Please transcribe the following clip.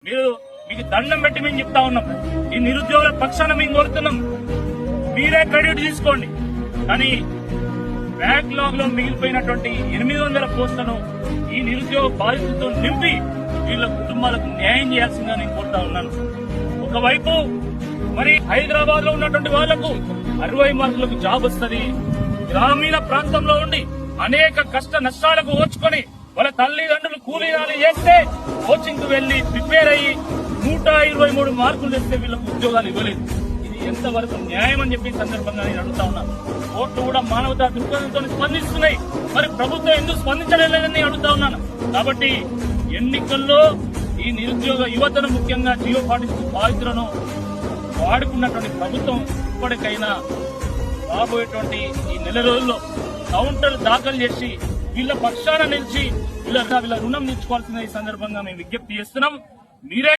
మీకు దండం పెట్టి మేము చెప్తా ఉన్నాం. ఈ నిరుద్యోగుల పక్షాన మేము కోరుతున్నాం, మీరే క్రెడిట్ తీసుకోండి. కానీ బ్యాక్లాగ్ లో మిగిలిపోయినటువంటి 800 పోస్టులను ఈ నిరుద్యోగ బాధితులతో నింపి వీళ్ళ కుటుంబాలకు న్యాయం చేయాల్సిందిగా నేను కోరుతా ఉన్నాను. ఒకవైపు మరి హైదరాబాద్ లో ఉన్నటువంటి వాళ్లకు 60 మార్కులకు జాబ్ వస్తుంది. గ్రామీణ ప్రాంతంలో ఉండి అనేక కష్ట నష్టాలకు ఓర్చుకొని వాళ్ళ తల్లిదండ్రులు కూలీనాలు చేస్తే కోచింగ్ కు వెళ్లి ప్రిపేర్ అయ్యి 123 మార్కులు తెస్తే వీళ్ళకు ఉద్యోగాలు ఇవ్వలేదు. ఇది ఎంతవరకు న్యాయం అని చెప్పి సందర్భంగా నేను అడుగుతా ఉన్నాను. కోర్టు కూడా మానవతా దృక్పథంతో స్పందిస్తున్నాయి, మరి ప్రభుత్వం ఎందుకు స్పందించలేదని అడుగుతా ఉన్నాను. కాబట్టి ఎన్నికల్లో ఈ నిరుద్యోగ యువతను ముఖ్యంగా జియో పార్టీస్ బాధితులను వాడుకున్నటువంటి ప్రభుత్వం ఇప్పటికైనా రాబోయేటువంటి ఈ నెల రోజుల్లో కౌంటర్ దాఖలు చేసి వీళ్ళ పక్షాన నిలిచి వీళ్ళ రుణం తీర్చుకోవాల్సిన ఈ సందర్భంగా మేము విజ్ఞప్తి చేస్తున్నాం. మీరే